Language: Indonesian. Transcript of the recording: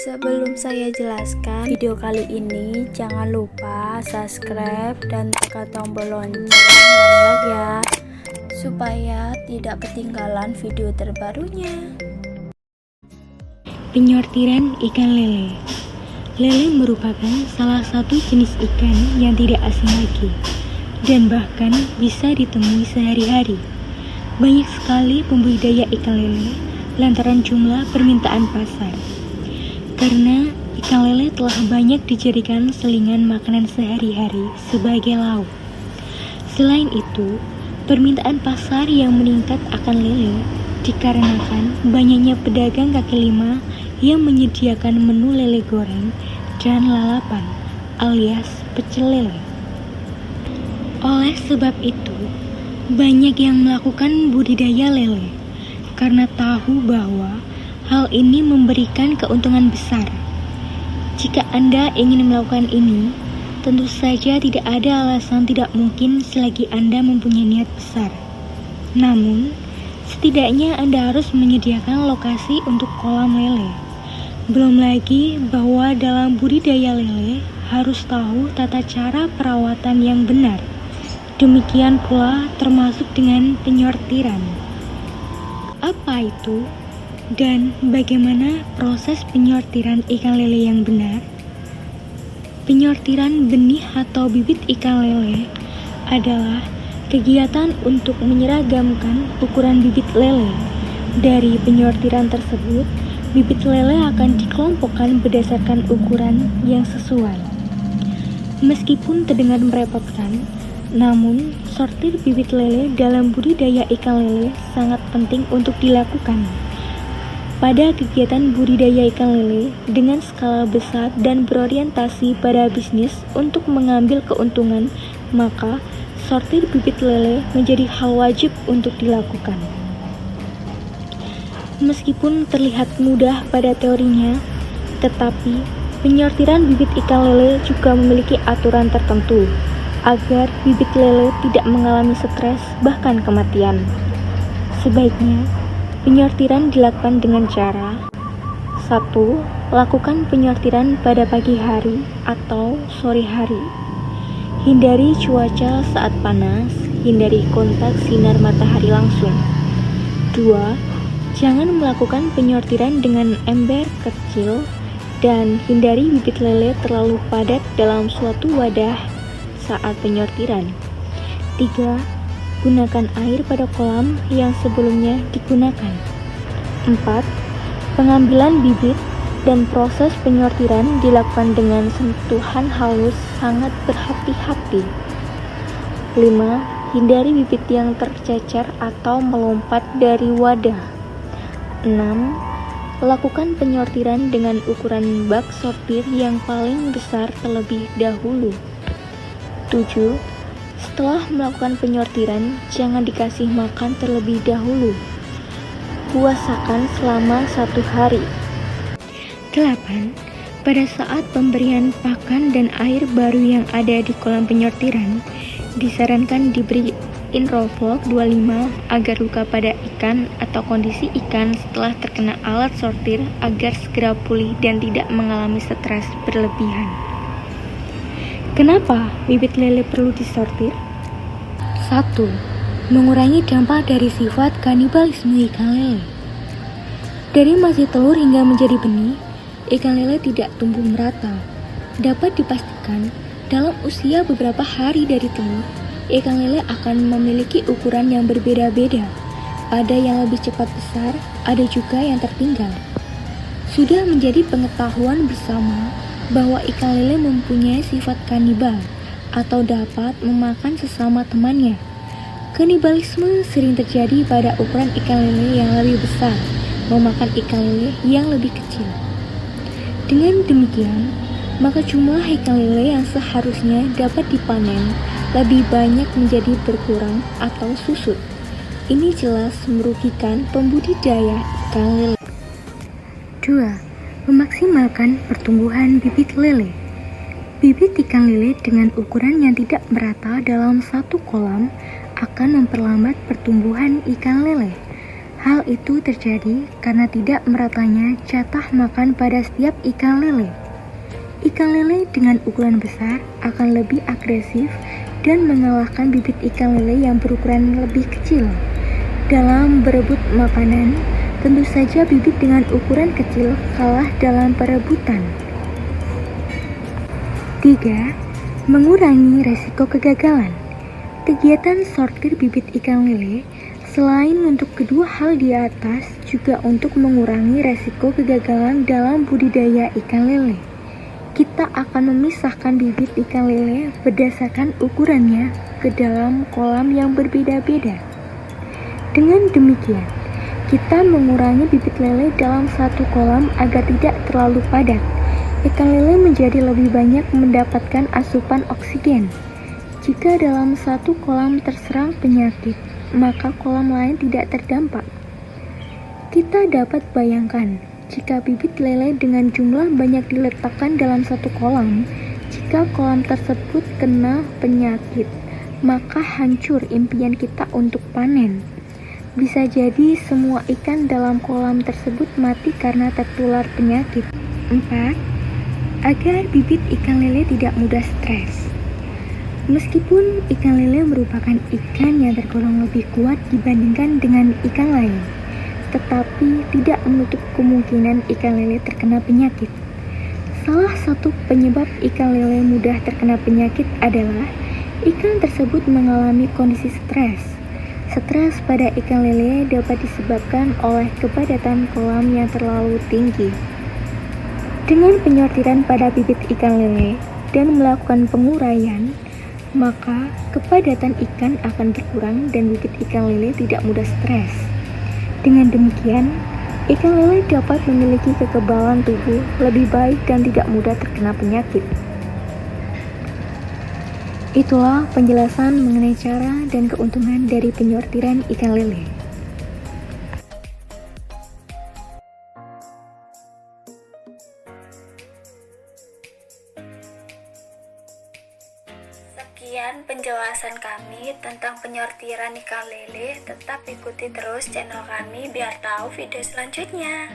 Sebelum saya jelaskan video kali ini, jangan lupa subscribe dan tekan tombol lonceng dan like ya, supaya tidak ketinggalan video terbarunya. Penyortiran ikan lele. Lele merupakan salah satu jenis ikan yang tidak asing lagi dan bahkan bisa ditemui sehari-hari. Banyak sekali pembudidaya ikan lele lantaran jumlah permintaan pasar. Karena ikan lele telah banyak dijadikan selingan makanan sehari-hari sebagai lauk. Selain itu, permintaan pasar yang meningkat akan lele dikarenakan banyaknya pedagang kaki lima yang menyediakan menu lele goreng dan lalapan alias pecel lele. Oleh sebab itu, banyak yang melakukan budidaya lele karena tahu bahwa hal ini memberikan keuntungan besar. Jika Anda ingin melakukan ini, tentu saja tidak ada alasan tidak mungkin selagi Anda mempunyai niat besar. Namun, setidaknya Anda harus menyediakan lokasi untuk kolam lele. Belum lagi bahwa dalam budidaya lele harus tahu tata cara perawatan yang benar. Demikian pula termasuk dengan penyortiran. Apa itu? Dan bagaimana proses penyortiran ikan lele yang benar? Penyortiran benih atau bibit ikan lele adalah kegiatan untuk menyeragamkan ukuran bibit lele. Dari penyortiran tersebut, bibit lele akan dikelompokkan berdasarkan ukuran yang sesuai. Meskipun terdengar merepotkan, namun sortir bibit lele dalam budidaya ikan lele sangat penting untuk dilakukan. Pada kegiatan budidaya ikan lele dengan skala besar dan berorientasi pada bisnis untuk mengambil keuntungan, maka sortir bibit lele menjadi hal wajib untuk dilakukan. Meskipun terlihat mudah pada teorinya, tetapi penyortiran bibit ikan lele juga memiliki aturan tertentu agar bibit lele tidak mengalami stres bahkan kematian. Sebaiknya penyortiran dilakukan dengan cara 1. Lakukan penyortiran pada pagi hari atau sore hari. Hindari cuaca saat panas, hindari kontak sinar matahari langsung. 2. Jangan melakukan penyortiran dengan ember kecil dan hindari bibit lele terlalu padat dalam suatu wadah saat penyortiran. 3. Gunakan air pada kolam yang sebelumnya digunakan. 4. Pengambilan bibit dan proses penyortiran dilakukan dengan sentuhan halus sangat berhati-hati. 5. Hindari bibit yang tercecer atau melompat dari wadah. 6. Lakukan penyortiran dengan ukuran bak sortir yang paling besar terlebih dahulu. 7. Setelah melakukan penyortiran, jangan dikasih makan terlebih dahulu. Puasakan selama 1 hari. 8. Pada saat pemberian pakan dan air baru yang ada di kolam penyortiran, disarankan diberi Inrovlog 25 agar luka pada ikan atau kondisi ikan setelah terkena alat sortir agar segera pulih dan tidak mengalami stres berlebihan. Kenapa bibit lele perlu disortir? 1. Mengurangi dampak dari sifat kanibalisme ikan lele. Dari masih telur hingga menjadi benih, ikan lele tidak tumbuh merata. Dapat dipastikan, dalam usia beberapa hari dari telur, ikan lele akan memiliki ukuran yang berbeda-beda. Ada yang lebih cepat besar, ada juga yang tertinggal. Sudah menjadi pengetahuan bersama bahwa ikan lele mempunyai sifat kanibal atau dapat memakan sesama temannya. Kanibalisme sering terjadi pada ukuran ikan lele yang lebih besar memakan ikan lele yang lebih kecil. Dengan demikian, maka jumlah ikan lele yang seharusnya dapat dipanen lebih banyak menjadi berkurang atau susut. Ini jelas merugikan pembudidaya ikan lele. 2. Memaksimalkan pertumbuhan bibit lele. Bibit ikan lele dengan ukuran yang tidak merata dalam satu kolam akan memperlambat pertumbuhan ikan lele. Hal itu terjadi karena tidak meratanya jatah makan pada setiap ikan lele. Ikan lele dengan ukuran besar akan lebih agresif dan mengalahkan bibit ikan lele yang berukuran lebih kecil. Dalam berebut makanan, tentu saja bibit dengan ukuran kecil kalah dalam perebutan. 3. Mengurangi resiko kegagalan. Kegiatan sortir bibit ikan lele selain untuk kedua hal di atas juga untuk mengurangi resiko kegagalan dalam budidaya ikan lele. Kita akan memisahkan bibit ikan lele berdasarkan ukurannya ke dalam kolam yang berbeda-beda. Dengan demikian, kita mengurangi bibit lele dalam satu kolam agar tidak terlalu padat. Ikan lele menjadi lebih banyak mendapatkan asupan oksigen. Jika dalam satu kolam terserang penyakit, maka kolam lain tidak terdampak. Kita dapat bayangkan, jika bibit lele dengan jumlah banyak diletakkan dalam satu kolam, jika kolam tersebut kena penyakit, maka hancur impian kita untuk panen. Bisa jadi semua ikan dalam kolam tersebut mati karena tertular penyakit. 4. Agar bibit ikan lele tidak mudah stres. Meskipun ikan lele merupakan ikan yang tergolong lebih kuat dibandingkan dengan ikan lain, tetapi tidak menutup kemungkinan ikan lele terkena penyakit. Salah satu penyebab ikan lele mudah terkena penyakit adalah ikan tersebut mengalami kondisi stres. Stres pada ikan lele dapat disebabkan oleh kepadatan kolam yang terlalu tinggi. Dengan penyortiran pada bibit ikan lele dan melakukan penguraian, maka kepadatan ikan akan berkurang dan bibit ikan lele tidak mudah stres. Dengan demikian, ikan lele dapat memiliki kekebalan tubuh lebih baik dan tidak mudah terkena penyakit. Itulah penjelasan mengenai cara dan keuntungan dari penyortiran ikan lele. Sekian penjelasan kami tentang penyortiran ikan lele. Tetap ikuti terus channel kami biar tahu video selanjutnya.